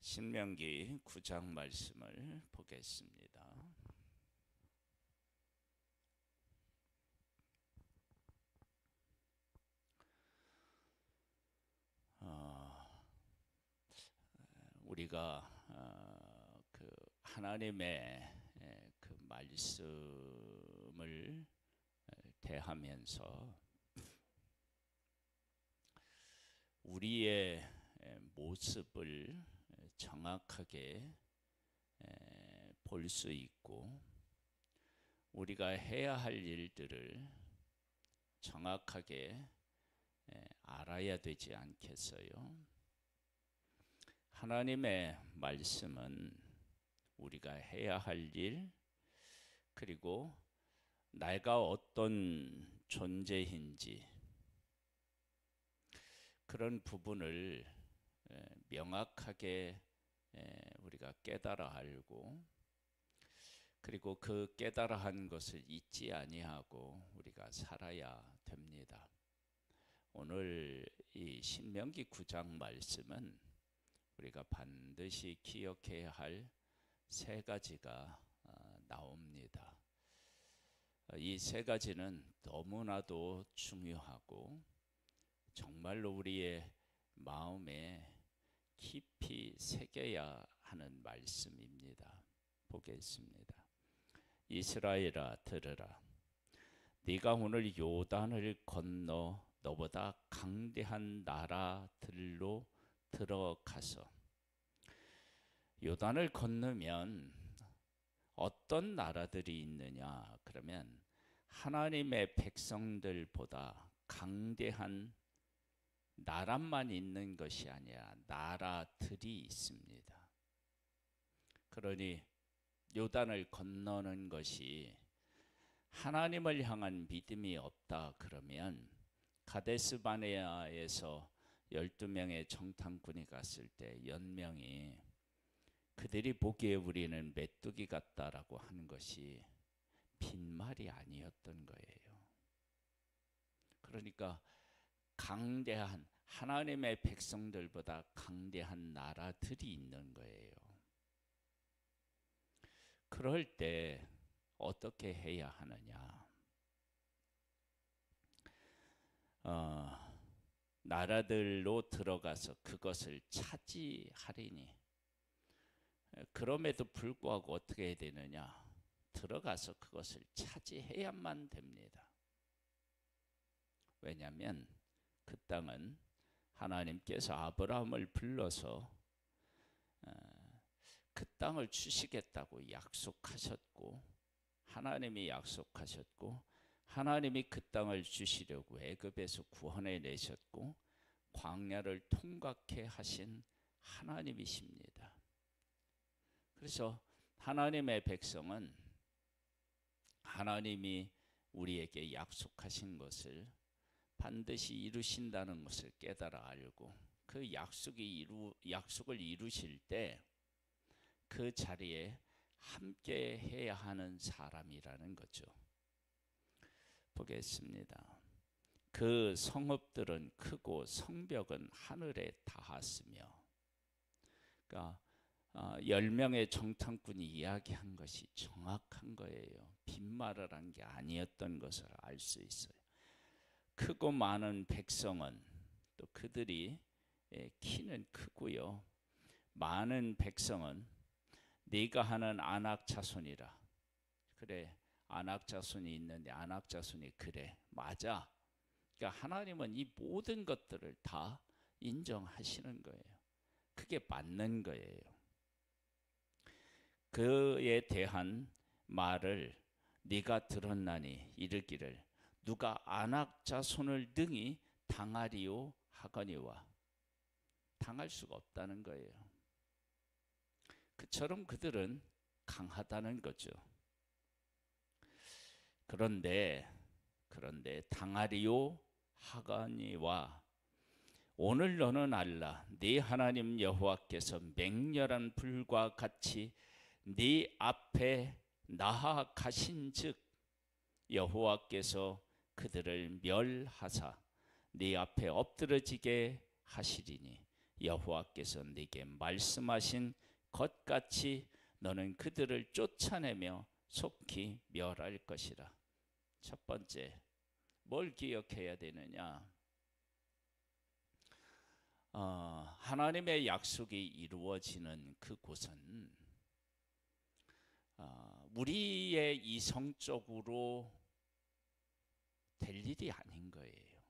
신명기 9장 말씀을 보겠습니다. 우리가 그 하나님의 그 말씀을 대하면서 우리의 모습을 정확하게 볼 수 있고 우리가 해야 할 일들을 정확하게 알아야 되지 않겠어요? 하나님의 말씀은 우리가 해야 할 일, 그리고 내가 어떤 존재인지 그런 부분을 명확하게 우리가 깨달아 알고, 그리고 그 깨달아 한 것을 잊지 아니하고 우리가 살아야 됩니다. 오늘 이 신명기 9장 말씀은 우리가 반드시 기억해야 할 세 가지가 나옵니다. 이 세 가지는 너무나도 중요하고 정말로 우리의 마음에 깊이 새겨야 하는 말씀입니다. 보겠습니다. 이스라엘아 들으라. 네가 오늘 요단을 건너 너보다 강대한 나라들로 들어가서, 요단을 건너면 어떤 나라들이 있느냐 그러면 하나님의 백성들보다 강대한 나라만 있는 것이 아니라 나라들이 있습니다. 그러니 요단을 건너는 것이 하나님을 향한 믿음이 없다 그러면 가데스 바네아에서 12명의 정탐꾼이 갔을 때 연명이 그들이 보기에 우리는 메뚜기 같다라고 하는 것이 빈말이 아니었던 거예요. 그러니까 강대한 하나님의 백성들보다 강대한 나라들이 있는 거예요. 그럴 때 어떻게 해야 하느냐? 나라들로 들어가서 그것을 차지하리니, 그럼에도 불구하고 어떻게 해야 되느냐? 들어가서 그것을 차지해야만 됩니다. 왜냐하면 그 땅은 하나님께서 아브라함을 불러서 그 땅을 주시겠다고 약속하셨고, 하나님이 약속하셨고, 하나님이 그 땅을 주시려고 애굽에서 구원해 내셨고 광야를 통과케 하신 하나님이십니다. 그래서 하나님의 백성은 하나님이 우리에게 약속하신 것을 반드시 이루신다는 것을 깨달아 알고, 그 약속을 이루실 때 그 자리에 함께 해야 하는 사람이라는 거죠. 보겠습니다. 그 성읍들은 크고 성벽은 하늘에 닿았으며, 그러니까 10명의 정탐꾼이 이야기한 것이 정확한 거예요. 빈말을 한 게 아니었던 것을 알 수 있어요. 크고 많은 백성은, 또 그들이 키는 크고요, 많은 백성은 네가 하는 아낙 자손이라. 그래, 아낙 자손이 있는데 아낙 자손이 그래, 맞아. 그러니까 하나님은 이 모든 것들을 다 인정하시는 거예요. 그게 맞는 거예요. 그에 대한 말을 네가 들었나니 이르기를 누가 아낙 자손을 능히 당하리요 하거니와. 당할 수가 없다는 거예요. 그처럼 그들은 강하다는 거죠. 그런데 당하리요 하거니와, 오늘 너는 알라. 네 하나님 여호와께서 맹렬한 불과 같이 네 앞에 나아가신즉 여호와께서 그들을 멸하사 네 앞에 엎드러지게 하시리니 여호와께서 네게 말씀하신 것 같이 너는 그들을 쫓아내며 속히 멸할 것이라. 첫 번째, 뭘 기억해야 되느냐? 하나님의 약속이 이루어지는 그곳은 우리의 이성적으로 될 일이 아닌 거예요.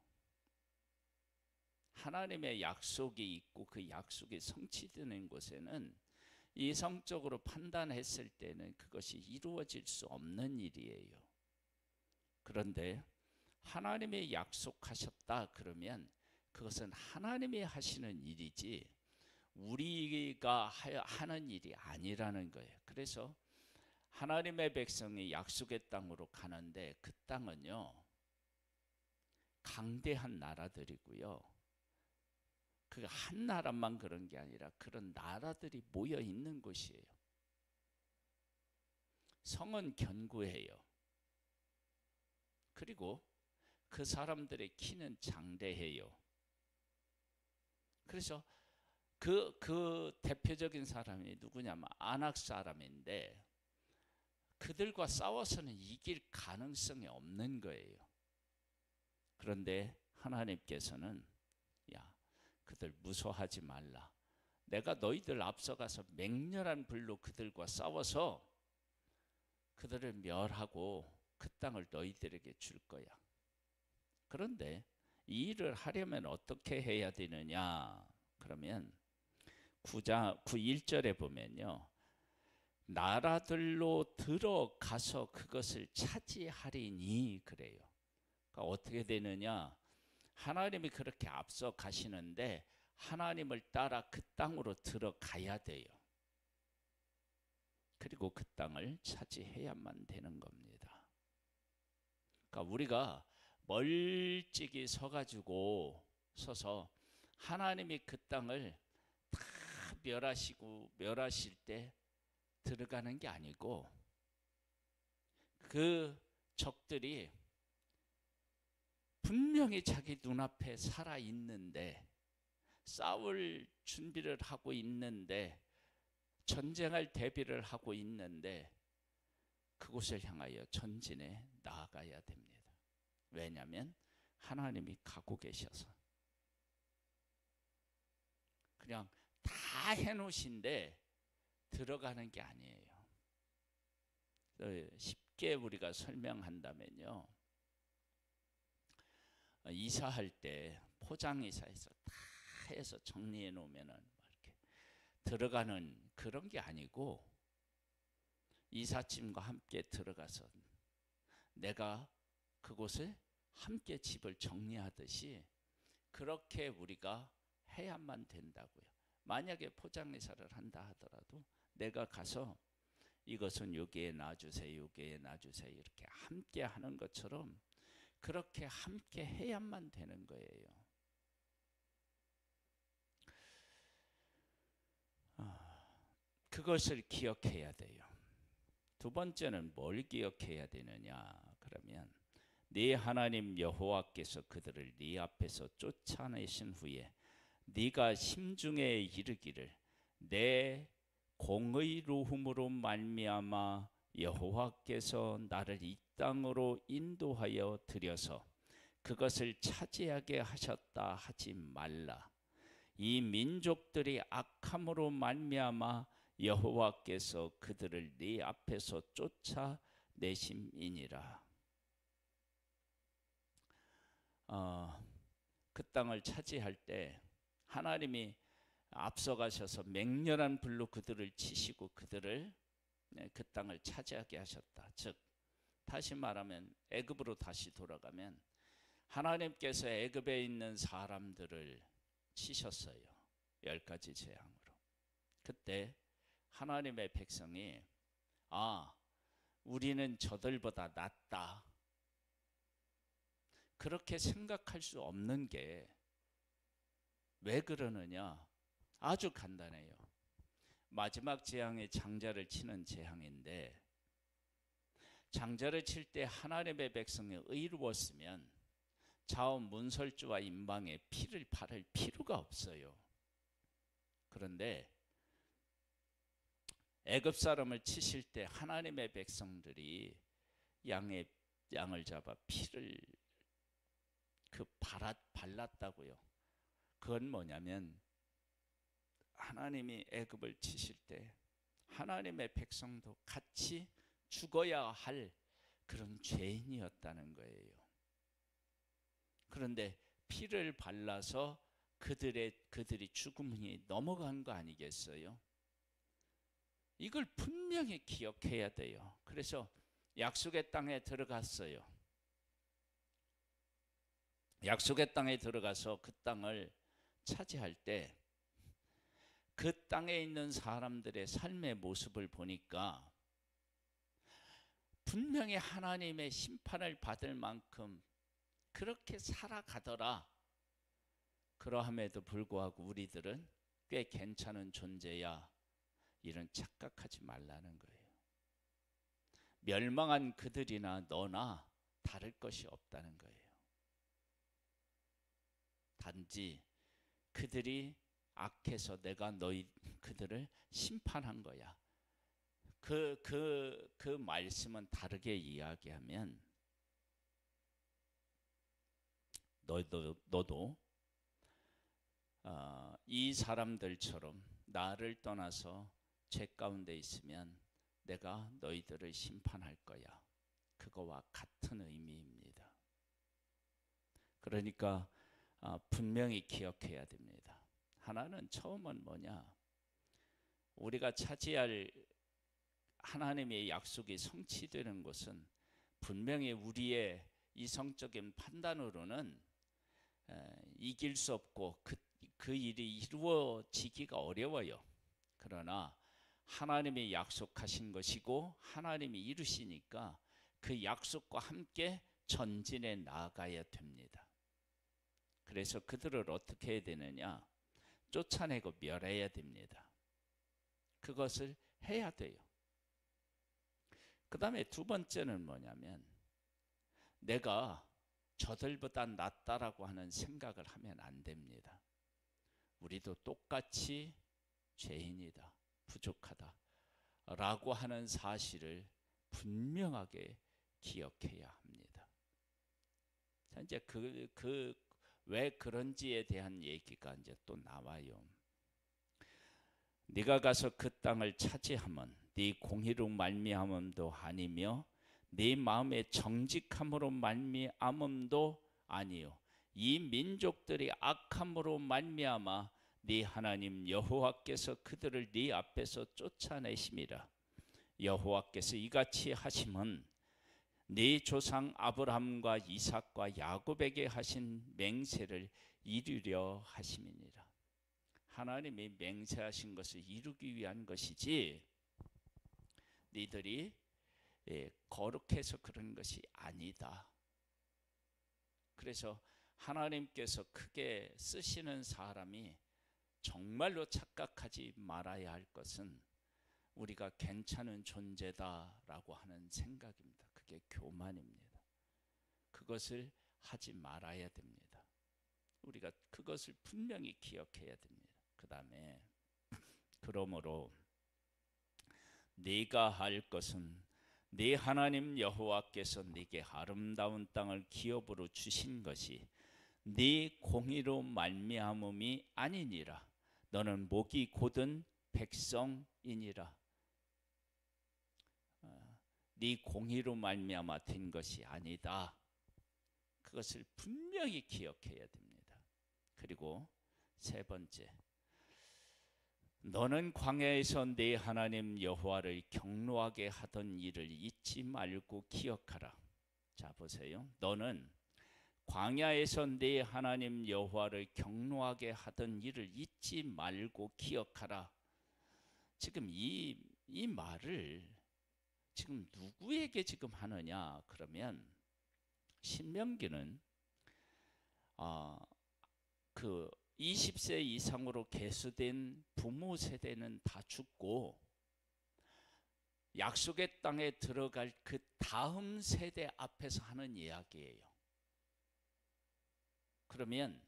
하나님의 약속이 있고 그 약속이 성취되는 곳에는 이성적으로 판단했을 때는 그것이 이루어질 수 없는 일이에요. 그런데 하나님이 약속하셨다 그러면 그것은 하나님이 하시는 일이지 우리가 하는 일이 아니라는 거예요. 그래서 하나님의 백성이 약속의 땅으로 가는데 그 땅은요, 강대한 나라들이고요, 그 한 나라만 그런 게 아니라 그런 나라들이 모여 있는 곳이에요. 성은 견고해요. 그리고 그 사람들의 키는 장대해요. 그래서 그 대표적인 사람이 누구냐면 아낙 사람인데 그들과 싸워서는 이길 가능성이 없는 거예요. 그런데 하나님께서는 야, 그들 무서워하지 말라. 내가 너희들 앞서가서 맹렬한 불로 그들과 싸워서 그들을 멸하고 그 땅을 너희들에게 줄 거야. 그런데 이 일을 하려면 어떻게 해야 되느냐? 그러면 1절에 보면요, 나라들로 들어가서 그것을 차지하리니 그래요. 그러니까 어떻게 되느냐? 하나님이 그렇게 앞서 가시는데 하나님을 따라 그 땅으로 들어가야 돼요. 그리고 그 땅을 차지해야만 되는 겁니다. 그러니까 우리가 멀찍이 서서 하나님이 그 땅을 다 멸하실 때 들어가는 게 아니고 그 적들이 분명히 자기 눈앞에 살아있는데 싸울 준비를 하고 있는데 전쟁할 대비를 하고 있는데 그곳을 향하여 전진해 나아가야 됩니다. 왜냐하면 하나님이 가고 계셔서. 그냥 다 해놓으신데 들어가는 게 아니에요. 쉽게 우리가 설명한다면요, 이사할 때 포장이사해서 다 해서 정리해 놓으면은 이렇게 들어가는 그런 게 아니고 이삿짐과 함께 들어가서 내가 그곳을 함께 집을 정리하듯이 그렇게 우리가 해야만 된다고요. 만약에 포장이사를 한다 하더라도 내가 가서 이것은 여기에 놔주세요, 여기에 놔주세요 이렇게 함께 하는 것처럼 그렇게 함께 해야만 되는 거예요. 그것을 기억해야 돼요. 두 번째는 뭘 기억해야 되느냐? 그러면 네 하나님 여호와께서 그들을 네 앞에서 쫓아내신 후에 네가 심중에 이르기를 내 공의로움으로 말미암아 여호와께서 나를 이 땅으로 인도하여 들여서 그것을 차지하게 하셨다 하지 말라. 이 민족들이 악함으로 말미암아 여호와께서 그들을 네 앞에서 쫓아내심이니라. 그 땅을 차지할 때 하나님이 앞서가셔서 맹렬한 불로 그들을 치시고 그들을 그 땅을 차지하게 하셨다. 즉 다시 말하면 애굽으로 다시 돌아가면 하나님께서 애굽에 있는 사람들을 치셨어요. 10가지 재앙으로. 그때 하나님의 백성이 우리는 저들보다 낫다 그렇게 생각할 수 없는 게 왜 그러느냐? 아주 간단해요. 마지막 재앙이 장자를 치는 재앙인데 장자를 칠 때 하나님의 백성이 의로웠으면 자원 문설주와 임방에 피를 바를 필요가 없어요. 그런데 애굽 사람을 치실 때 하나님의 백성들이 양을 잡아 피를 발랐다고요. 그건 뭐냐면 하나님이 애굽을 치실 때 하나님의 백성도 같이 죽어야 할 그런 죄인이었다는 거예요. 그런데 피를 발라서 그들이 죽음이 넘어간 거 아니겠어요? 이걸 분명히 기억해야 돼요. 그래서 약속의 땅에 들어갔어요. 약속의 땅에 들어가서 그 땅을 차지할 때 그 땅에 있는 사람들의 삶의 모습을 보니까 분명히 하나님의 심판을 받을 만큼 그렇게 살아가더라. 그러함에도 불구하고 우리들은 꽤 괜찮은 존재야, 이런 착각하지 말라는 거예요. 멸망한 그들이나 너나 다를 것이 없다는 거예요. 단지 그들이 악해서 내가 그들을 심판한 거야. 그 말씀은 다르게 이야기하면 너도 이 사람들처럼 나를 떠나서 죄 가운데 있으면 내가 너희들을 심판할 거야. 그거와 같은 의미입니다. 그러니까 분명히 기억해야 됩니다. 하나는 처음은 뭐냐? 우리가 차지할 하나님의 약속이 성취되는 것은 분명히 우리의 이성적인 판단으로는 이길 수 없고 그 일이 이루어지기가 어려워요. 그러나 하나님이 약속하신 것이고 하나님이 이루시니까 그 약속과 함께 전진해 나아가야 됩니다. 그래서 그들을 어떻게 해야 되느냐? 쫓아내고 멸해야 됩니다. 그것을 해야 돼요. 그 다음에 두 번째는 뭐냐면 내가 저들보다 낫다라고 하는 생각을 하면 안 됩니다. 우리도 똑같이 죄인이다, 부족하다 라고 하는 사실을 분명하게 기억해야 합니다. 자, 이제 왜 그런지에 대한 얘기가 이제 또 나와요. 네가 가서 그 땅을 차지하면 네 공의로 말미암음도 아니며 네 마음의 정직함으로 말미암음도 아니요 이 민족들이 악함으로 말미암아 네 하나님 여호와께서 그들을 네 앞에서 쫓아내심이라. 여호와께서 이같이 하심은 네 조상 아브라함과 이삭과 야곱에게 하신 맹세를 이루려 하심이니라. 하나님이 맹세하신 것을 이루기 위한 것이지 너희들이 거룩해서 그런 것이 아니다. 그래서 하나님께서 크게 쓰시는 사람이 정말로 착각하지 말아야 할 것은 우리가 괜찮은 존재다라고 하는 생각입니다. 그게 교만입니다. 그것을 하지 말아야 됩니다. 우리가 그것을 분명히 기억해야 됩니다. 그 다음에 그러므로 네가 할 것은 네 하나님 여호와께서 네게 아름다운 땅을 기업으로 주신 것이 네 공의로 말미암음이 아니니라. 너는 목이 곧은 백성이니라. 네 공의로 말미암아 된 것이 아니다. 그것을 분명히 기억해야 됩니다. 그리고 세 번째, 너는 광야에서 네 하나님 여호와를 경노하게 하던 일을 잊지 말고 기억하라. 자 보세요. 너는 광야에서 네 하나님 여호와를 경노하게 하던 일을 잊지 말고 기억하라. 지금 이 말을 지금 누구에게 지금 하느냐? 그러면 신명기는 그 20세 이상으로 계수된 부모 세대는 다 죽고 약속의 땅에 들어갈 그 다음 세대 앞에서 하는 이야기예요. 그러면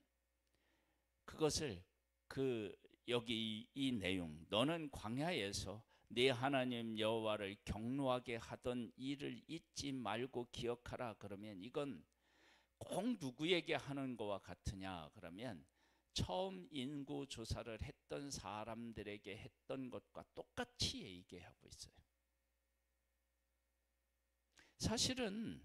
그것을 그 여기 이 내용, 너는 광야에서 네 하나님 여호와를 경노하게 하던 일을 잊지 말고 기억하라. 그러면 이건 꼭 누구에게 하는 거와 같으냐? 그러면 처음 인구 조사를 했던 사람들에게 했던 것과 똑같이 얘기하고 있어요. 사실은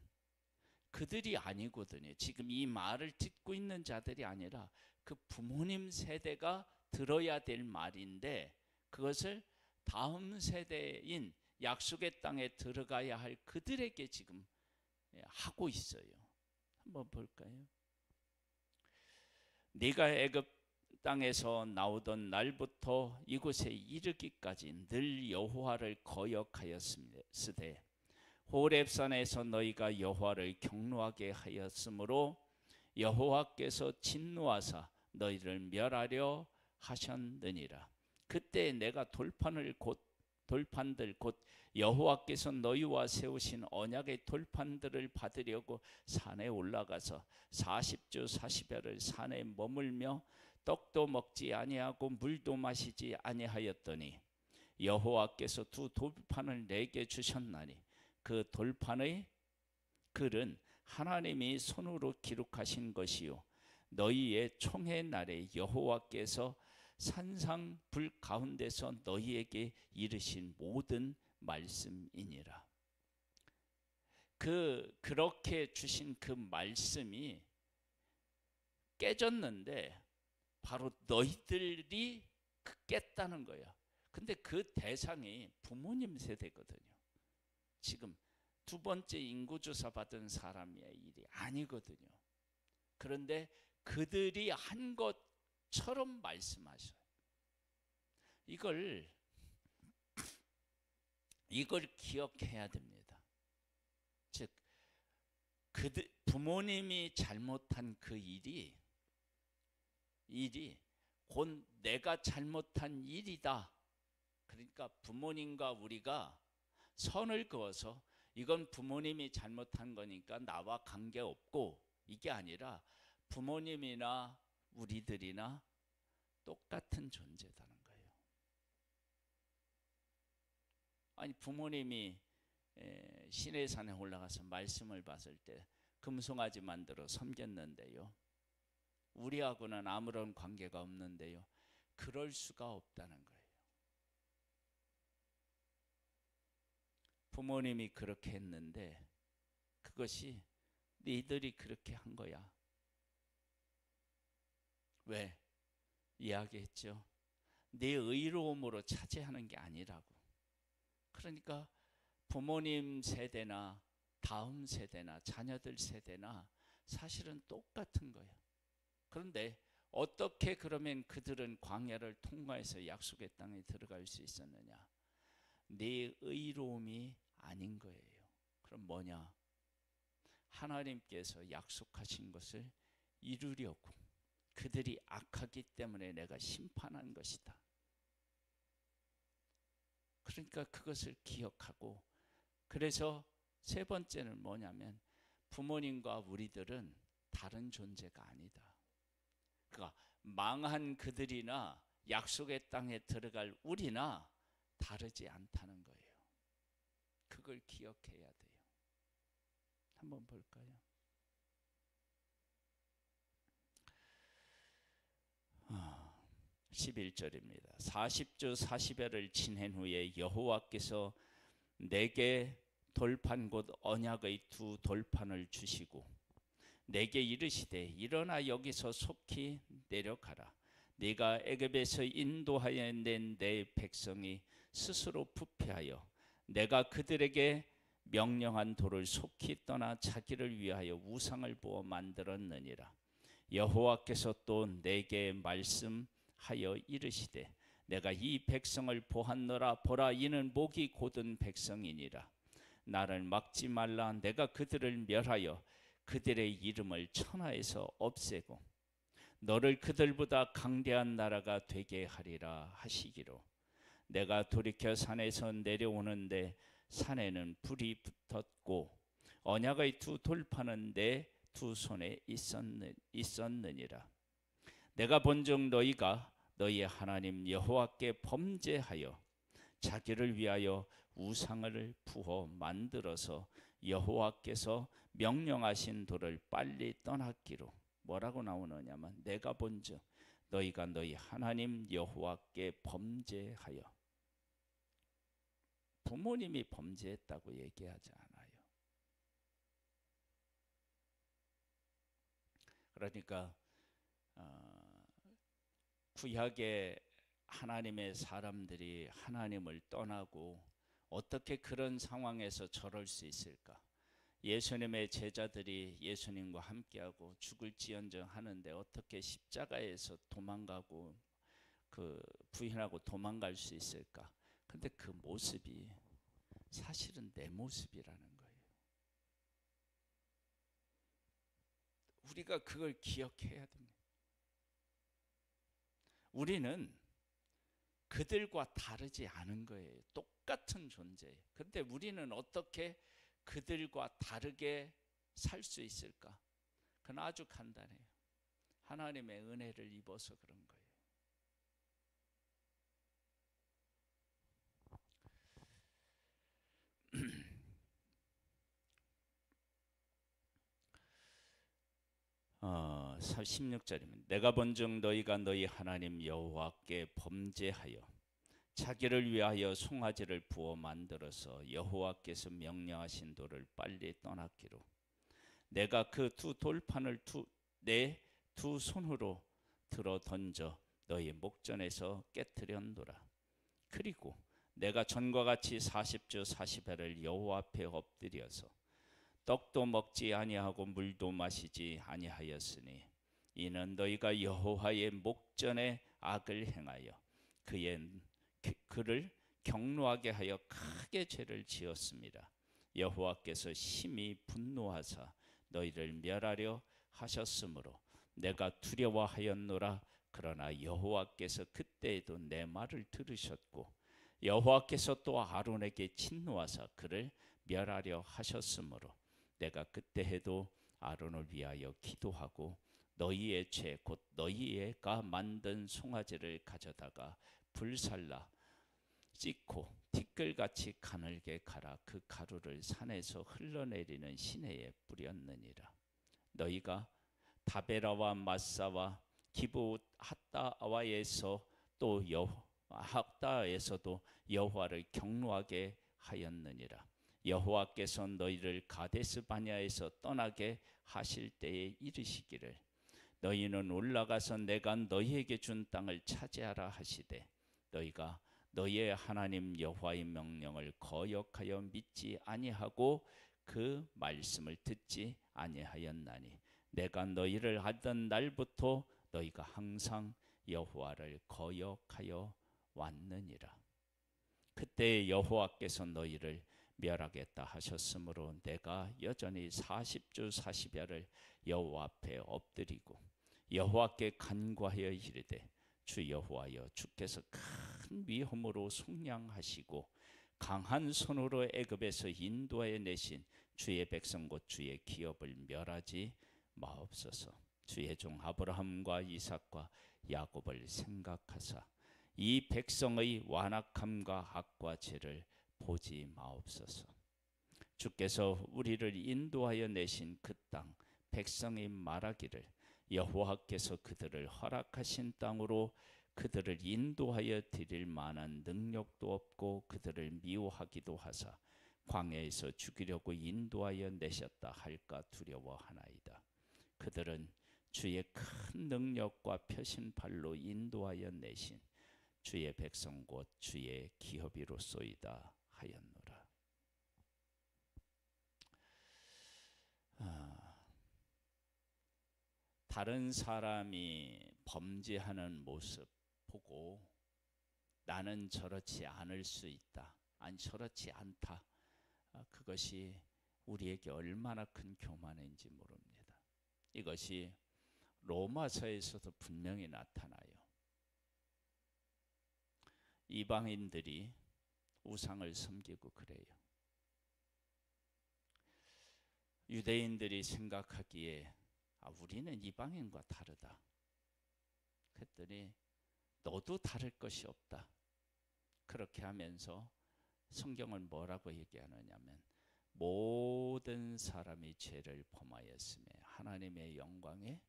그들이 아니거든요. 지금 이 말을 듣고 있는 자들이 아니라 그 부모님 세대가 들어야 될 말인데, 그것을 다음 세대인 약속의 땅에 들어가야 할 그들에게 지금 하고 있어요. 한번 볼까요? 네가 애굽 땅에서 나오던 날부터 이곳에 이르기까지 늘 여호와를 거역하였으되 호렙산에서 너희가 여호와를 경노하게 하였으므로 여호와께서 진노하사 너희를 멸하려 하셨느니라. 그때 내가 돌판들 곧 여호와께서 너희와 세우신 언약의 돌판들을 받으려고 산에 올라가서 40주 40여를 산에 머물며 떡도 먹지 아니하고 물도 마시지 아니하였더니 여호와께서 두 돌판을 내게 주셨나니 그 돌판의 글은 하나님이 손으로 기록하신 것이요 너희의 총회 날에 여호와께서 산상 불 가운데서 너희에게 이르신 모든 말씀이니라. 그렇게 주신 그 말씀이 깨졌는데 바로 너희들이 깼다는 거야. 근데 그 대상이 부모님 세대거든요. 지금 두 번째 인구조사 받은 사람의 일이 아니거든요. 그런데 그들이 한 것처럼 말씀하셔요. 이걸 기억해야 됩니다. 즉 그들 부모님이 잘못한 그 일이 곧 내가 잘못한 일이다. 그러니까 부모님과 우리가 선을 그어서 이건 부모님이 잘못한 거니까 나와 관계없고, 이게 아니라 부모님이나 우리들이나 똑같은 존재다는 거예요. 아니 부모님이 시내산에 올라가서 말씀을 봤을 때 금송아지 만들어 섬겼는데요, 우리하고는 아무런 관계가 없는데요, 그럴 수가 없다는 거예요. 부모님이 그렇게 했는데 그것이 너희들이 그렇게 한 거야. 왜? 이야기했죠. 내 의로움으로 차지하는 게 아니라고. 그러니까 부모님 세대나 다음 세대나 자녀들 세대나 사실은 똑같은 거예요. 그런데 어떻게 그러면 그들은 광야를 통과해서 약속의 땅에 들어갈 수 있었느냐? 내 의로움이 아닌 거예요. 그럼 뭐냐? 하나님께서 약속하신 것을 이루려고 그들이 악하기 때문에 내가 심판한 것이다. 그러니까 그것을 기억하고, 그래서 세 번째는 뭐냐면 부모님과 우리들은 다른 존재가 아니다. 그러니까 망한 그들이나 약속의 땅에 들어갈 우리나 다르지 않다는 거예요. 그걸 기억해야 돼요. 한번 볼까요? 11절입니다. 40주 40여를 지낸 후에 여호와께서 내게 돌판 곧 언약의 두 돌판을 주시고 내게 이르시되 일어나 여기서 속히 내려가라. 네가 애굽에서 인도하여 낸 내 백성이 스스로 부패하여 내가 그들에게 명령한 돌을 속히 떠나 자기를 위하여 우상을 부어 만들었느니라. 여호와께서 또 내게 말씀하여 이르시되 내가 이 백성을 보았노라. 보라, 이는 목이 곧은 백성이니라. 나를 막지 말라. 내가 그들을 멸하여 그들의 이름을 천하에서 없애고 너를 그들보다 강대한 나라가 되게 하리라 하시기로, 내가 돌이켜 산에서 내려오는데 산에는 불이 붙었고 언약의 두 돌판은 내 두 손에 있었느니라. 내가 본즉 너희가 너희 하나님 여호와께 범죄하여 자기를 위하여 우상을 부어 만들어서 여호와께서 명령하신 도를 빨리 떠났기로. 뭐라고 나오느냐면 내가 본즉 너희가 너희 하나님 여호와께 범죄하여. 부모님이 범죄했다고 얘기하지 않아요. 그러니까 구약의 하나님의 사람들이 하나님을 떠나고 어떻게 그런 상황에서 저럴 수 있을까? 예수님의 제자들이 예수님과 함께하고 죽을지언정 하는데 어떻게 십자가에서 도망가고 부인하고 도망갈 수 있을까? 근데 그 모습이 사실은 내 모습이라는 거예요. 우리가 그걸 기억해야 됩니다. 우리는 그들과 다르지 않은 거예요. 똑같은 존재예요. 그런데 우리는 어떻게 그들과 다르게 살 수 있을까? 그건 아주 간단해요. 하나님의 은혜를 입어서 그런 거예요. 어, 16절이면 내가 본즉 너희가 너희 하나님 여호와께 범죄하여 자기를 위하여 송아지를 부어 만들어서 여호와께서 명령하신 돌을 빨리 떠났기로. 내가 그 두 돌판을 내 두 손으로 들어 던져 너희 목전에서 깨뜨렸노라. 그리고 내가 전과 같이 40주 40회를 여호와 앞에 엎드려서 떡도 먹지 아니하고 물도 마시지 아니하였으니 이는 너희가 여호와의 목전에 악을 행하여 그를 경노하게 하여 크게 죄를 지었습니다. 여호와께서 심히 분노하사 너희를 멸하려 하셨으므로 내가 두려워하였노라. 그러나 여호와께서 그때에도 내 말을 들으셨고 여호와께서 또 아론에게 진노하사 그를 멸하려 하셨으므로 내가 그때 해도 아론을 위하여 기도하고 너희의 죄 곧 너희가 만든 송아지를 가져다가 불살라 찢고 티끌같이 가늘게 갈아 그 가루를 산에서 흘러내리는 시내에 뿌렸느니라. 너희가 다베라와 마사와 기브핫다와에서 또 핫다에서도 여호와를 경노하게 하였느니라. 여호와께서 너희를 가데스 바냐에서 떠나게 하실 때에 이르시기를 너희는 올라가서 내가 너희에게 준 땅을 차지하라 하시되 너희가 너희의 하나님 여호와의 명령을 거역하여 믿지 아니하고 그 말씀을 듣지 아니하였나니 내가 너희를 하던 날부터 너희가 항상 여호와를 거역하여 왔느니라. 그때 여호와께서 너희를 멸하겠다 하셨으므로 내가 여전히 40주 40야를 여호와 앞에 엎드리고 여호와께 간구하여 이르되 주 여호와여 주께서 큰 위험으로 속량하시고 강한 손으로 애굽에서 인도하여 내신 주의 백성 곧 주의 기업을 멸하지 마옵소서. 주의 종 아브라함과 이삭과 야곱을 생각하사 이 백성의 완악함과 악과 죄를 보지 마옵소서. 주께서 우리를 인도하여 내신 그 땅 백성이 말하기를 여호와께서 그들을 허락하신 땅으로 그들을 인도하여 드릴 만한 능력도 없고 그들을 미워하기도 하사 광야에서 죽이려고 인도하여 내셨다 할까 두려워하나이다. 그들은 주의 큰 능력과 펴신 발로 인도하여 내신 주의 백성 곧 주의 기업이로소이다 하였노라. 다른 사람이 범죄하는 모습 보고 나는 저렇지 않을 수 있다, 아니 저렇지 않다, 그것이 우리에게 얼마나 큰 교만인지 모릅니다. 이것이 로마서에서도 분명히 나타나요. 이방인들이 우상을 섬기고 그래요. 유대인들이 생각하기에 우리는 이방인과 다르다. 그랬더니 너도 다를 것이 없다. 그렇게 하면서 성경은 뭐라고 얘기하느냐면 모든 사람이 죄를 범하였으며 하나님의 영광에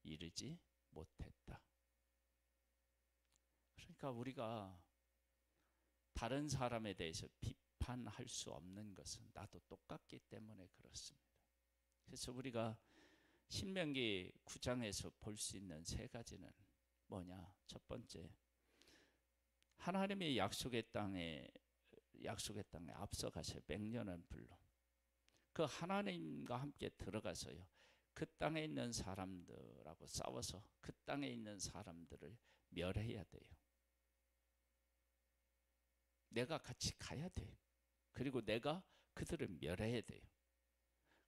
이르지 못했다. 그러니까 우리가 다른 사람에 대해서 비판할 수 없는 것은 나도 똑같기 때문에 그렇습니다. 그래서 우리가 신명기 9장에서 볼 수 있는 세 가지는 뭐냐? 첫 번째, 하나님의 약속의 땅에 앞서가서 맹렬한 불로 그 하나님과 함께 들어가서요, 그 땅에 있는 사람들하고 싸워서 그 땅에 있는 사람들을 멸해야 돼요. 내가 같이 가야 돼요. 그리고 내가 그들을 멸해야 돼요.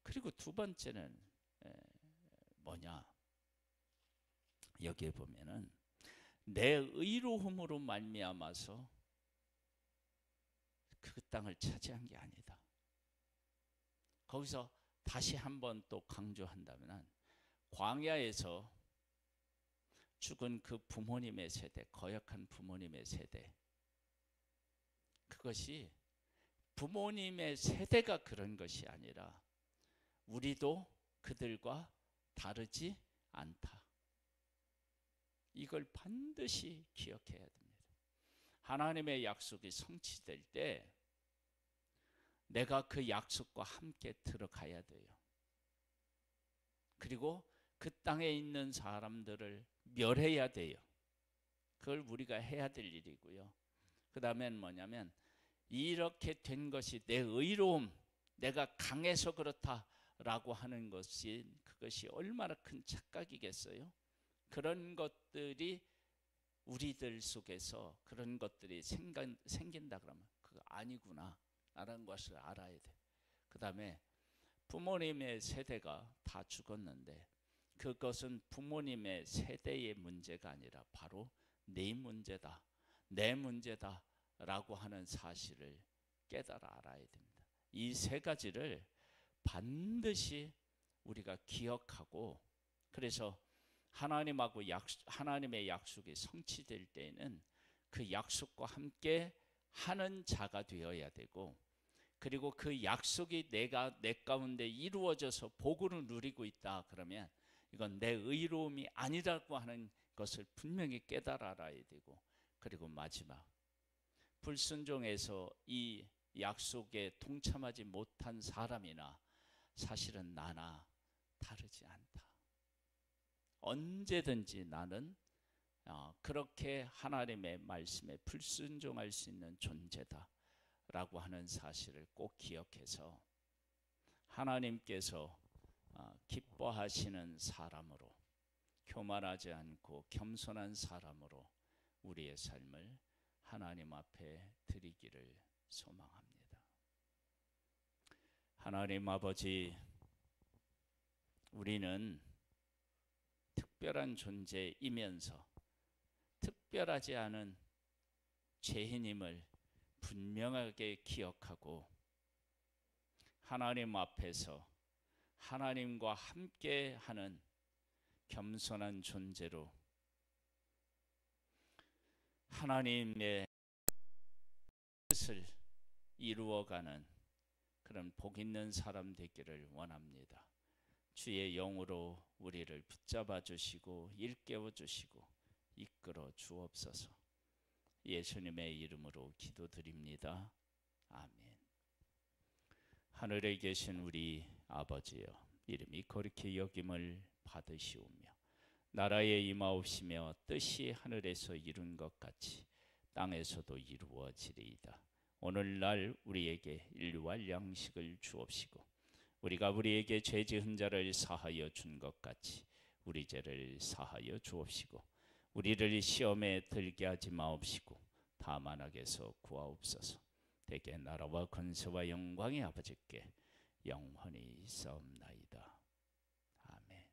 그리고 두 번째는 뭐냐? 여기에 보면은 내 의로움으로 말미암아서 그 땅을 차지한 게 아니다. 거기서 다시 한번 또 강조한다면 광야에서 죽은 그 부모님의 세대, 거역한 부모님의 세대, 그것이 부모님의 세대가 그런 것이 아니라 우리도 그들과 다르지 않다. 이걸 반드시 기억해야 됩니다. 하나님의 약속이 성취될 때 내가 그 약속과 함께 들어가야 돼요. 그리고 그 땅에 있는 사람들을 멸해야 돼요. 그걸 우리가 해야 될 일이고요. 그 다음엔 뭐냐면 이렇게 된 것이 내 의로움, 내가 강해서 그렇다라고 하는 것이 그것이 얼마나 큰 착각이겠어요? 그런 것들이 우리들 속에서 그런 것들이 생긴다 그러면 그거 아니구나 라는 것을 알아야 돼. 그 다음에 부모님의 세대가 다 죽었는데 그것은 부모님의 세대의 문제가 아니라 바로 네 문제다, 내 문제다 라고 하는 사실을 깨달아 알아야 됩니다. 이 세 가지를 반드시 우리가 기억하고, 그래서 하나님의 약속이 성취될 때에는 그 약속과 함께 하는 자가 되어야 되고, 그리고 그 약속이 내 가운데 이루어져서 복을 누리고 있다 그러면 이건 내 의로움이 아니라고 하는 것을 분명히 깨달아 알아야 되고, 그리고 마지막, 불순종해서 이 약속에 동참하지 못한 사람이나 사실은 나나 다르지 않다. 언제든지 나는 그렇게 하나님의 말씀에 불순종할 수 있는 존재다 라고 하는 사실을 꼭 기억해서 하나님께서 기뻐하시는 사람으로, 교만하지 않고 겸손한 사람으로 우리의 삶을 하나님 앞에 드리기를 소망합니다. 하나님 아버지, 우리는 특별한 존재이면서 특별하지 않은 죄인임을 분명하게 기억하고 하나님 앞에서 하나님과 함께하는 겸손한 존재로 하나님의 뜻을 이루어가는 그런 복 있는 사람 되기를 원합니다. 주의 영으로 우리를 붙잡아 주시고 일깨워 주시고 이끌어 주옵소서. 예수님의 이름으로 기도드립니다. 아멘. 하늘에 계신 우리 아버지여, 이름이 거룩히 여김을 받으시오며 나라에 임하옵시며 뜻이 하늘에서 이룬 것 같이 땅에서도 이루어지리이다. 오늘날 우리에게 일용할 양식을 주옵시고 우리가 우리에게 죄 지은 자를 사하여 준 것 같이 우리 죄를 사하여 주옵시고 우리를 시험에 들게 하지 마옵시고 다만 악에서 구하옵소서. 대개 나라와 권세와 영광이 아버지께 영원히 있사옵나이다. 아멘.